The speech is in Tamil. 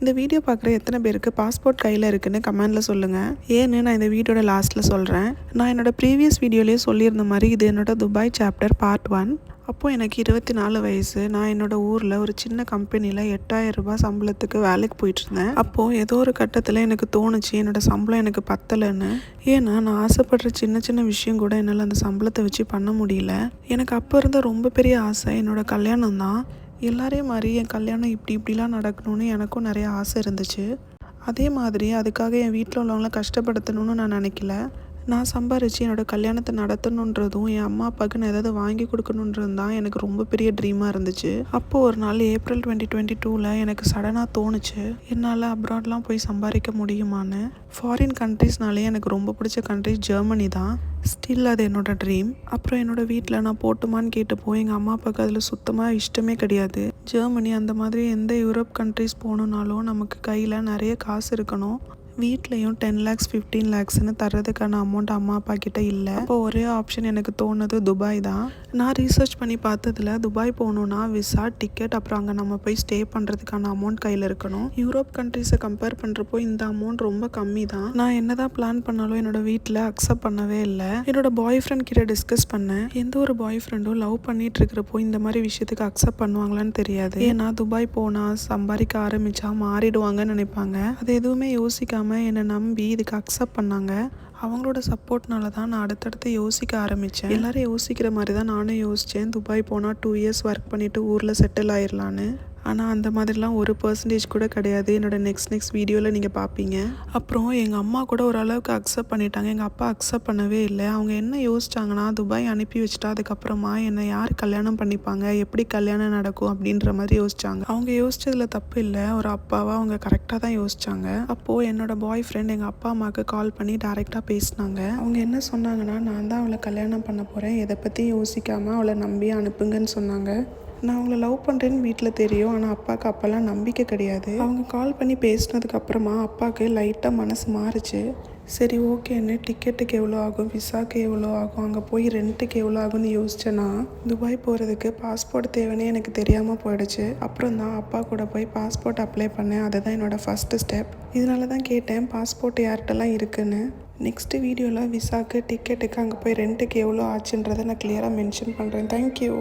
இந்த வீடியோ பார்க்குற எத்தனை பேருக்கு பாஸ்போர்ட் கையில் இருக்குன்னு கமெண்டில் சொல்லுங்கள். ஏன்னு நான் இந்த வீடியோட லாஸ்ட்டில் சொல்கிறேன். நான் என்னோடய ப்ரீவியஸ் வீடியோலேயே சொல்லியிருந்த மாதிரி இது என்னோடய துபாய் சாப்டர் பார்ட் 1. அப்போது எனக்கு 24 வயசு. நான் என்னோடய ஊரில் ஒரு சின்ன கம்பெனியில் 8000 ரூபாய் சம்பளத்துக்கு வேலைக்கு போயிட்டுருந்தேன். அப்போது ஏதோ ஒரு கட்டத்தில் எனக்கு தோணுச்சு என்னோடய சம்பளம் எனக்கு பத்தலைன்னு. ஏன்னா நான் ஆசைப்படுற சின்ன சின்ன விஷயம் கூட என்னால் அந்த சம்பளத்தை வச்சு பண்ண முடியல. எனக்கு அப்போ இருந்த ரொம்ப பெரிய ஆசை என்னோடய கல்யாணம் தான். எல்லாரையும் மாதிரி என் கல்யாணம் இப்படிலாம் நடக்கணும்னு எனக்கும் நிறைய ஆசை இருந்துச்சு. அதே மாதிரி அதுக்காக என் வீட்டில் உள்ளவங்கள கஷ்டப்படுத்தணும்னு நான் நினைக்கல. நான் சம்பாரித்து என்னோடய கல்யாணத்தை நடத்தணுன்றதும் என் அம்மா அப்பாவுக்கு நான் ஏதாவது வாங்கி கொடுக்கணுன்றது தான் எனக்கு ரொம்ப பெரிய ட்ரீமாக இருந்துச்சு. அப்போது ஒரு நாள் ஏப்ரல் 2022 எனக்கு சடனாக தோணுச்சு என்னால் அப்ராட்லாம் போய் சம்பாதிக்க முடியுமான்னு. ஃபாரின் கண்ட்ரீஸ்னாலே எனக்கு ரொம்ப பிடிச்ச கண்ட்ரிஸ் ஜெர்மனி தான். ஸ்டில் அது என்னோடய ட்ரீம். அப்புறம் என்னோடய வீட்டில் நான் போட்டுமான்னு கேட்டப்போ எங்கள் அம்மா அப்பாவுக்கு அதில் சுத்தமாக இஷ்டமே கிடையாது. ஜெர்மனி அந்த மாதிரி எந்த யூரோப் கண்ட்ரிஸ் போகணுன்னாலும் நமக்கு கையில் நிறைய காசு இருக்கணும். வீட்லேயும் 10 lakhs 15 lakhsன்னு தர்றதுக்கான அமௌண்ட் அம்மா அப்பா கிட்ட இல்லை. அப்போ ஒரே ஆப்ஷன் எனக்கு தோணுது துபாய் தான். நான் ரீசர்ச் பண்ணி பார்த்ததில் துபாய் போகணுன்னா விசா, டிக்கெட், அப்புறம் அங்கே நம்ம போய் ஸ்டே பண்ணுறதுக்கான அமௌண்ட் கையில் இருக்கணும். யூரோப் கண்ட்ரிஸை கம்பேர் பண்ணுறப்போ இந்த அமௌண்ட் ரொம்ப கம்மி தான். நான் என்ன தான் பிளான் பண்ணாலும் என்னோடய வீட்டில் அக்செப்ட் பண்ணவே இல்லை. என்னோடய பாய் ஃப்ரெண்ட் கிட்ட டிஸ்கஸ் பண்ணேன். எந்த ஒரு பாய் ஃப்ரெண்டும் லவ் பண்ணிட்டு இருக்கிறப்போ இந்த மாதிரி விஷயத்துக்கு அக்செப்ட் பண்ணுவாங்களான்னு தெரியாது. ஏன்னா துபாய் போனால் சம்பாதிக்க ஆரம்பித்தா மாறிடுவாங்கன்னு நினைப்பாங்க. அது எதுவுமே யோசிக்காமல் என்னை நம்பி இதுக்கு அக்செப்ட் பண்ணாங்க. அவங்களோட சப்போர்ட்னால தான் நான் அடுத்தடுத்து யோசிக்க ஆரம்பித்தேன். எல்லாரும் யோசிக்கிற மாதிரி தான் நானும் யோசித்தேன். துபாய் போனால் 2 years ஒர்க் பண்ணிவிட்டு ஊரில் செட்டில் ஆயிடலான்னு. ஆனால் அந்த மாதிரிலாம் 1% கூட கிடையாது. என்னோடய நெக்ஸ்ட் வீடியோவில் நீங்கள் பார்ப்பீங்க. அப்புறம் எங்கள் அம்மா கூட ஓரளவுக்கு அக்செப்ட் பண்ணிட்டாங்க. எங்கள் அப்பா அக்செப்ட் பண்ணவே இல்லை. அவங்க என்ன யோசிச்சாங்கன்னா துபாய் அனுப்பி வச்சுட்டா அதுக்கப்புறமா என்னை யார் கல்யாணம் பண்ணிப்பாங்க, எப்படி கல்யாணம் நடக்கும் அப்படின்ற மாதிரி யோசிச்சாங்க. அவங்க யோசிச்சதில் தப்பு இல்லை. ஒரு அப்பாவாக அவங்க கரெக்டாக தான் யோசிச்சாங்க. அப்போது என்னோடய பாய் ஃப்ரெண்ட் எங்கள் அப்பா அம்மாவுக்கு கால் பண்ணி டேரெக்டாக பேசினாங்க. அவங்க என்ன சொன்னாங்கன்னா, நான் தான் அவளை கல்யாணம் பண்ண போகிறேன், எதை பற்றியும் யோசிக்காமல் அவளை நம்பி அனுப்புங்கன்னு சொன்னாங்க. நான் அவங்கள லவ் பண்ணுறேன்னு வீட்டில் தெரியும். ஆனால் அப்பாவுக்கு அப்போல்லாம் நம்பிக்கை கிடையாது. அவங்க கால் பண்ணி பேசினதுக்கப்புறமா அப்பாவுக்கு லைட்டாக மனசு மாறுச்சு. சரி ஓகேன்னு டிக்கெட்டுக்கு எவ்வளோ ஆகும், விசாவுக்கு எவ்வளோ ஆகும், அங்கே போய் ரெண்ட்டுக்கு எவ்வளோ ஆகும்னு யோசிச்சேன்னா துபாய் போகிறதுக்கு பாஸ்போர்ட் தேவைன்னே எனக்கு தெரியாமல் போயிடுச்சு. அப்புறம் தான் அப்பா கூட போய் பாஸ்போர்ட் அப்ளை பண்ணேன். அதுதான் என்னோடய ஃபஸ்ட்டு ஸ்டெப். இதனால தான் கேட்டேன் பாஸ்போர்ட் யார்கிட்டலாம் இருக்குன்னு. நெக்ஸ்ட்டு வீடியோவில் விசாவுக்கு, டிக்கெட்டுக்கு, அங்கே போய் ரெண்ட்டுக்கு எவ்வளோ ஆச்சுன்றதை நான் கிளியராக மென்ஷன் பண்ணுறேன். தேங்க்யூ.